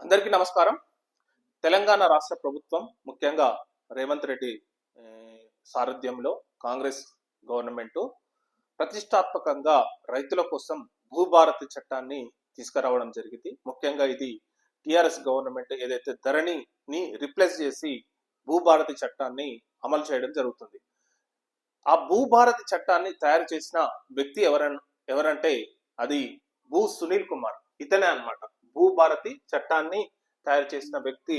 అందరికీ నమస్కారం. తెలంగాణ రాష్ట్ర ప్రభుత్వం ముఖ్యంగా రేవంత్ రెడ్డి ఏ, సారథ్యంలో కాంగ్రెస్ గవర్నమెంట్ ప్రతిష్టాత్మకంగా రైతుల కోసం భూభారతి చట్టాన్ని తీసుకురావడం జరిగింది. ముఖ్యంగా ఇది టిఆర్ఎస్ గవర్నమెంట్ ఏదైతే ధరణిని రిప్లేస్ చేసి భూభారతి చట్టాన్ని అమలు చేయడం జరుగుతుంది. ఆ భూభారతి చట్టాన్ని తయారు చేసిన వ్యక్తి ఎవరంటే అది భూ సునీల్ కుమార్. ఇతనే అన్నమాట. భూభారతి చట్టాన్ని తయారు చేసిన వ్యక్తి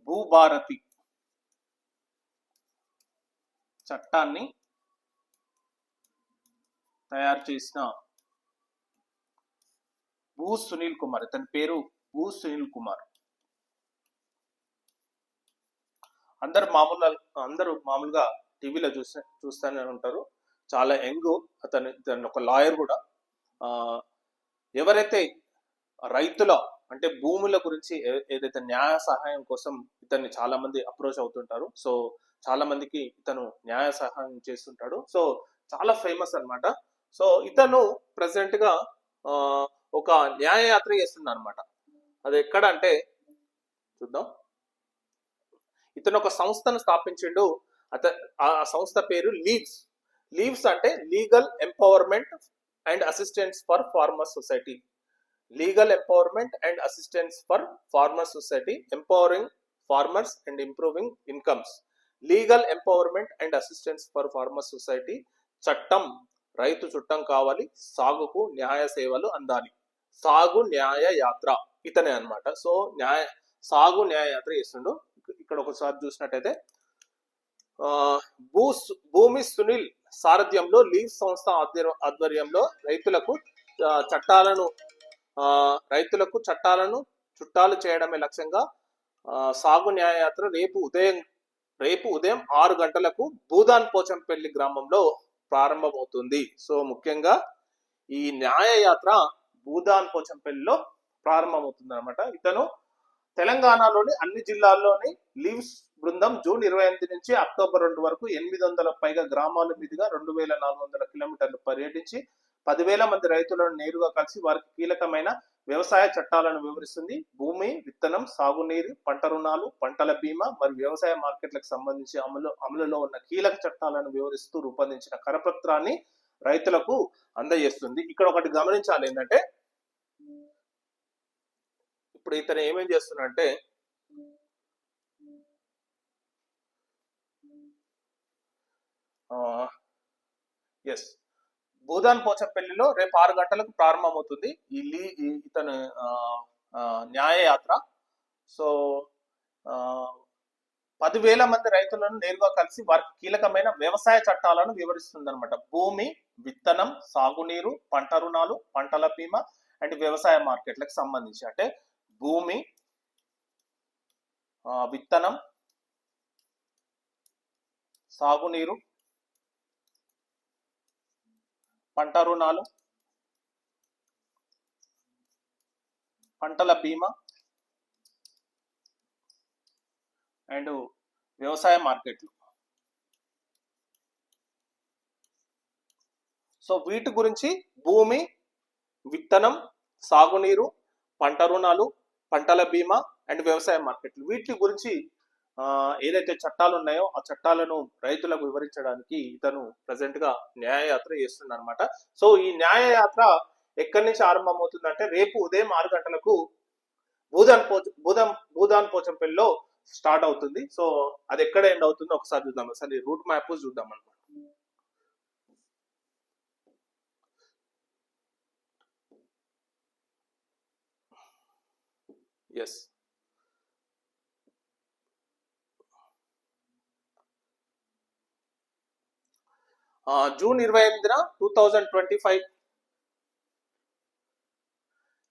భూభారతి చట్టాన్ని తయారు చేసిన భూ సునీల్ కుమార్. ఇతని పేరు భూ సునీల్ కుమార్. అందరూ మామూలుగా టీవీలో చూస్తూనే ఉంటారు. చాలా యంగ్. అతను ఒక లాయర్ కూడా. ఎవరైతే రైతుల అంటే భూముల గురించి ఏదైతే న్యాయ సహాయం కోసం ఇతన్ని చాలా మంది అప్రోచ్ అవుతుంటారు. సో చాలా మందికి ఇతను న్యాయ సహాయం చేస్తుంటాడు. సో చాలా ఫేమస్ అన్నమాట. సో ఇతను ప్రెసెంట్ గా ఒక న్యాయ యాత్ర చేస్తుంది అనమాట. అది ఎక్కడ అంటే చూద్దాం. ఇతను ఒక సంస్థను స్థాపించిండు. ఆ సంస్థ పేరు లీవ్స్ అంటే legal empowerment and assistance for farmer society. Legal empowerment and assistance for farmer society, empowering farmers and improving incomes. Legal empowerment and assistance for farmer society చట్టం. రైతు చుట్టం కావాలి, సాగుకు న్యాయ సేవలు అందాలి. సాగు న్యాయ యాత్ర ఇతనే అన్నమాట. సో సాగు న్యాయ యాత్ర చేస్తుండు. ఇక్కడ ఒకసారి చూసినట్టయితే భూమి సునీల్ సారథ్యంలో లీవ్ సంస్థ ఆధ్వర్యంలో రైతులకు చట్టాలను చుట్టాలు చేయడమే లక్ష్యంగా సాగు న్యాయ యాత్ర రేపు ఉదయం 6 గంటలకు భూదాన్ పోచంపల్లి గ్రామంలో ప్రారంభమవుతుంది. సో ముఖ్యంగా ఈ న్యాయ యాత్ర భూదాన్ పోచంపల్లిలో ప్రారంభమవుతుంది అనమాట. ఇతను తెలంగాణలోని అన్ని జిల్లాల్లోని లీవ్స్ బృందం జూన్ 28 నుంచి అక్టోబర్ 2 వరకు 800 పైగా గ్రామాల మీదుగా 2400 కిలోమీటర్లు పర్యటించి 10,000 మంది రైతులను నేరుగా కలిసి వారికి కీలకమైన వ్యవసాయ చట్టాలను వివరిస్తుంది. భూమి, విత్తనం, సాగునీరు, పంట రుణాలు, పంటల బీమా మరియు వ్యవసాయ మార్కెట్లకు సంబంధించి అమలులో ఉన్న కీలక చట్టాలను వివరిస్తూ రూపొందించిన కరపత్రాన్ని రైతులకు అందజేస్తుంది. ఇక్కడ ఒకటి గమనించాలి ఏంటంటే, ఇప్పుడు ఇతను ఏమేం చేస్తున్నాడంటే భూదాన్ పోచంపల్లిలో రేపు 6 గంటలకు ప్రారంభమవుతుంది ఇతను న్యాయ యాత్ర. సో 10,000 మంది రైతులను నేరుగా కలిసి వారికి కీలకమైన వ్యవసాయ చట్టాలను వివరిస్తుంది అనమాట. భూమి, విత్తనం, సాగునీరు, పంట రుణాలు, పంటల బీమా అండ్ వ్యవసాయ మార్కెట్లకు సంబంధించి అంటే భూమి, విత్తనం, సాగునీరు, పంట రుణాలు, పంటల బీమా అండ్ వ్యవసాయ మార్కెట్లు. సో వీటి గురించి భూమి, విత్తనం, సాగునీరు, పంట రుణాలు, పంటల బీమా అండ్ వ్యవసాయ మార్కెట్లు, వీటి గురించి ఏదైతే చట్టాలు ఉన్నాయో ఆ చట్టాలను రైతులకు వివరించడానికి ఇతను ప్రెసెంట్ గా న్యాయయాత్ర చేస్తుంది అనమాట. సో ఈ న్యాయయాత్ర ఎక్కడి నుంచి ఆరంభమవుతుందంటే రేపు ఉదయం 6 గంటలకు భూదాన్ పోచంపల్లిలో స్టార్ట్ అవుతుంది. సో అది ఎక్కడ ఎండ్ అవుతుందో ఒకసారి చూద్దాం. అసలు ఈ రూట్ మ్యాప్ చూద్దాం అనమాట. జూన్ 28న 2025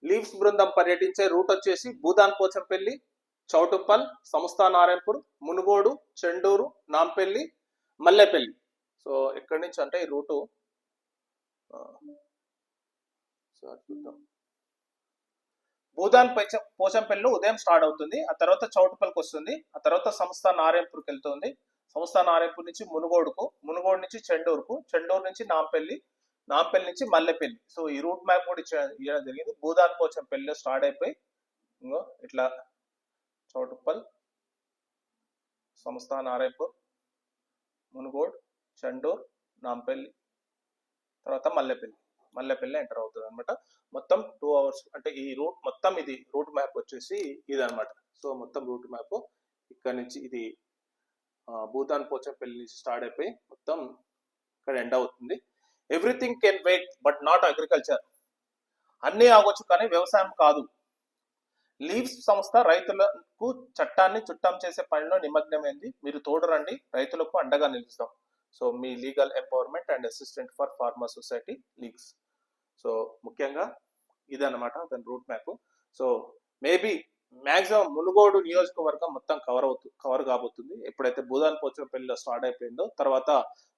లీవ్స్ బృందం పర్యటించే రూట్ వచ్చేసి భూదాన్ పోచంపల్లి, చౌటుప్పల్, సంస్థా నారాయణపూర్, మునుగోడు, చెండూరు, నాంపల్లి, మల్లెపల్లి. సో ఎక్కడి నుంచి అంటే ఈ రూటు భూదాన్ పోచంపల్లిలో ఉదయం స్టార్ట్ అవుతుంది. ఆ తర్వాత చౌటుప్పల్కి వస్తుంది. ఆ తర్వాత సంస్థా నారాయణపూర్కి వెళ్తుంది. సంస్థా నారాయణపూర్ నుంచి మునుగోడు నుంచి చెండూరు నుంచి నాంపల్లి, నాంపల్లి నుంచి మల్లెపల్లి. సో ఈ రూట్ మ్యాప్ కూడా ఇవ్వడం జరిగింది. భూదాన్ పోచం పెళ్లి స్టార్ట్ అయిపోయి ఇంకో ఇట్లా చౌటుప్పల్, సంస్థ నారాయణపూర్, మునుగోడ్, చండూర్, నాంపల్లి, తర్వాత మల్లెపల్లి ఎంటర్ అవుతుంది అనమాట. మొత్తం 2 hours అంటే ఈ రూట్ మొత్తం ఇది రూట్ మ్యాప్ వచ్చేసి ఇది అనమాట. సో మొత్తం రూట్ మ్యాప్ ఇక్కడ నుంచి ఇది భూతాన్ పోచంపల్లి నుంచి స్టార్ట్ అయిపోయి మొత్తం ఇక్కడ ఎండ్ అవుతుంది. Everything can wait but not agriculture. అన్నీ ఆగొచ్చు కానీ వ్యవసాయం కాదు. లీవ్స్ సంస్థ రైతులకు చట్టాన్ని చుట్టం చేసే పనిలో నిమగ్నమైంది. మీరు తోడురండి, రైతులకు అండగా నిలుస్తాం. సో మీ legal empowerment and assistant for farmer society leagues. So ముఖ్యంగా ఇదన్నమాట దాని route map. So maybe maximum Munugode నియోజకవర్గం మొత్తం కవర్ కాబోతుంది. ఎప్పుడైతే భూదాన్ పోచంపల్లిలో స్టార్ట్ అయిపోయిందో తర్వాత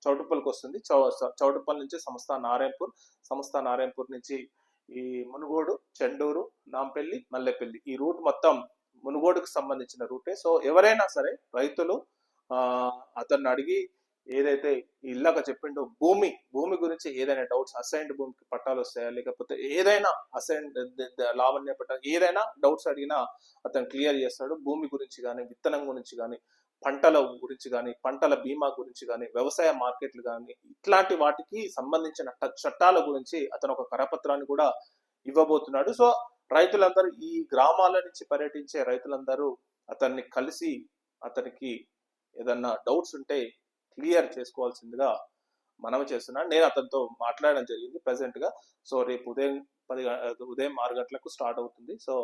చౌటుప్పల్కి వస్తుంది. చౌటుప్పల్ నుంచి సంస్థ నారాయణపూర్ నుంచి ఈ మునుగోడు, చెండూరు, నాంపల్లి, మల్లెపల్లి ఈ రూట్ మొత్తం మునుగోడుకు సంబంధించిన రూటే. సో ఎవరైనా సరే రైతులు అతన్ని అడిగి ఏదైతే ఇల్లాక చెప్పిండో భూమి గురించి ఏదైనా డౌట్స్, అసైన్డ్ భూమికి పట్టాలు వస్తాయా లేకపోతే ఏదైనా అసైన్డ్ లావణ్య పట్టాలు ఏదైనా డౌట్స్ అడిగినా అతను క్లియర్ చేస్తాడు. భూమి గురించి కానీ, విత్తనం గురించి కానీ, పంటల గురించి కానీ, పంటల బీమా గురించి కానీ, వ్యవసాయ మార్కెట్లు కానీ ఇట్లాంటి వాటికి సంబంధించిన చట్టాల గురించి అతను ఒక కరపత్రాన్ని కూడా ఇవ్వబోతున్నాడు. సో రైతులందరూ ఈ గ్రామాల నుంచి పర్యటించే రైతులందరూ అతన్ని కలిసి అతనికి ఏదన్నా డౌట్స్ ఉంటే క్లియర్ చేసుకోవాల్సిందిగా మనవి చేస్తున్నాను. నేను అతనితో మాట్లాడడం జరిగింది ప్రెసెంట్ గా. సో రేపు ఉదయం 6 గంటలకు స్టార్ట్ అవుతుంది. సో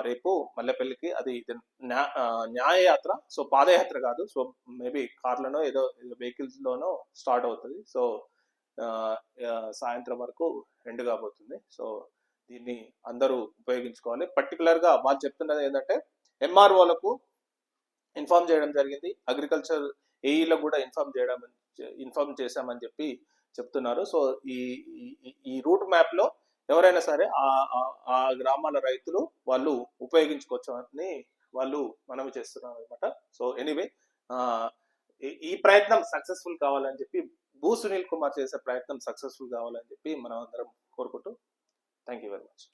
రేపు మల్లెపల్లికి అది న్యాయయాత్ర, సో పాదయాత్ర కాదు. సో మేబీ కార్లోనో ఏదో వెహికల్స్ లోనో స్టార్ట్ అవుతుంది. సో సాయంత్రం వరకు ఎండ్ కాబోతుంది. సో దీన్ని అందరూ ఉపయోగించుకోవాలి. పర్టికులర్ గా వాళ్ళు చెప్తున్నది ఏంటంటే ఎంఆర్ఓలకు ఇన్ఫార్మ్ చేయడం జరిగింది, అగ్రికల్చర్ ఏఈలో కూడా ఇన్ఫార్మ్ చేశామని చెప్పి చెప్తున్నారు. సో ఈ రూట్ మ్యాప్ లో ఎవరైనా సరే ఆ గ్రామాల రైతులు వాళ్ళు ఉపయోగించుకోవచ్చు అని వాళ్ళు మనవి చేస్తున్నారు అనమాట. సో ఎనీవే ఈ ప్రయత్నం సక్సెస్ఫుల్ కావాలని చెప్పి సునీల్ కుమార్ చేసే ప్రయత్నం సక్సెస్ఫుల్ కావాలని చెప్పి మనం అందరం కోరుకుంటూ థ్యాంక్ యూ వెరీ మచ్.